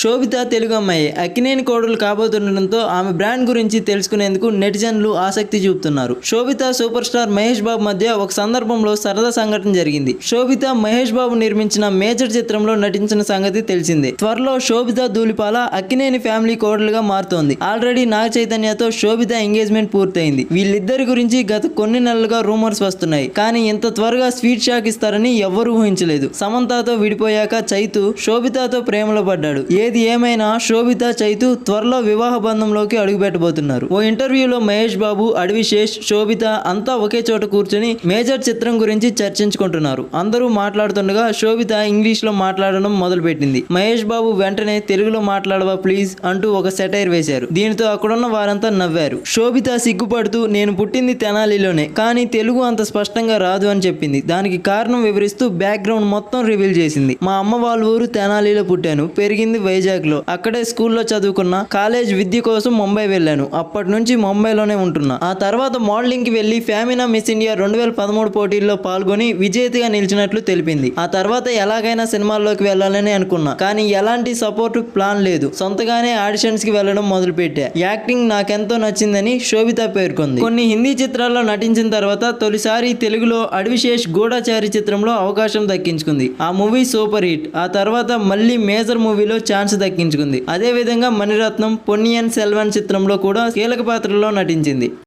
శోభిత తెలుగు అమ్మాయి అక్కినేని కోడలు కాబోతుండటంతో ఆమె బ్రాండ్ గురించి తెలుసుకునేందుకు నెటిజన్లు ఆసక్తి చూపుతున్నారు. శోభిత సూపర్ స్టార్ మహేష్ బాబు మధ్య ఒక సందర్భంలో సరదా సంఘటన జరిగింది. శోభిత మహేష్ బాబు నిర్మించిన మేజర్ చిత్రంలో నటించిన సంగతి తెలిసిందే. త్వరలో శోభిత ధూళిపాల అక్కినేని ఫ్యామిలీ కోడలుగా మారుతోంది. ఆల్రెడీ నాగ చైతన్యతో శోభిత ఎంగేజ్మెంట్ పూర్తయింది. వీళ్ళిద్దరి గురించి గత కొన్ని నెలలుగా రూమర్స్ వస్తున్నాయి. కానీ ఇంత త్వరగా స్వీట్ షాక్ ఇస్తారని ఎవ్వరూ ఊహించలేదు. సమంతతో విడిపోయాక చైతు శోభితతో ప్రేమలో పడ్డాడు. ఏది ఏమైనా శోభిత చైతు త్వరలో వివాహ బంధంలోకి అడుగుపెట్టబోతున్నారు. ఓ ఇంటర్వ్యూలో మహేష్ బాబు, అడవిశేష్, శోభిత అంతా ఒకే చోట కూర్చొని మేజర్ చిత్రం గురించి చర్చించుకుంటున్నారు. అందరూ మాట్లాడుతుండగా శోభిత ఇంగ్లీష్ లో మాట్లాడడం మొదలుపెట్టింది. మహేష్ బాబు వెంటనే తెలుగులో మాట్లాడవా ప్లీజ్ అంటూ ఒక సెటైర్ వేశారు. దీనితో అక్కడున్న వారంతా నవ్వారు. శోభిత సిగ్గుపడుతూ నేను పుట్టింది తెనాలిలోనే, కానీ తెలుగు అంత స్పష్టంగా రాదు అని చెప్పింది. దానికి కారణం వివరిస్తూ బ్యాక్గ్రౌండ్ మొత్తం రివీల్ చేసింది. మా అమ్మ వాళ్ళ ఊరు తెనాలిలో పుట్టాను, పెరిగింది వైజాగ్ లో. అక్కడే స్కూల్లో చదువుకున్నా. కాలేజ్ విద్య కోసం ముంబై వెళ్ళాను. అప్పటి నుంచి ముంబైలోనే ఉంటున్నా. ఆ తర్వాత మోడలింగ్ కి వెళ్లి ఫెమినా మిస్ ఇండియా 2013 పోటీల్లో పాల్గొని విజేతగా నిలిచినట్లు తెలిపింది. ఆ తర్వాత ఎలాగైనా సినిమాల్లోకి వెళ్ళాలని అనుకున్నా, కానీ ఎలాంటి సపోర్ట్ ప్లాన్ లేదు. సొంతగానే ఆడిషన్స్ కి వెళ్ళడం మొదలుపెట్టా. యాక్టింగ్ నాకెంతో నచ్చిందని శోభిత పేర్కొంది. కొన్ని హిందీ చిత్రాల్లో నటించిన తర్వాత తొలిసారి తెలుగులో అడవిశేష్ గూఢచారి చిత్రంలో అవకాశం దక్కించుకుంది. ఆ మూవీ సూపర్ హిట్. ఆ తర్వాత మళ్ళీ మేజర్ మూవీలో ఛాన్స్ దక్కించుకుంది. అదే విధంగా మణిరత్నం పొన్నియిన్ సెల్వన్ చిత్రంలో కూడా కీలక పాత్రలో నటించింది.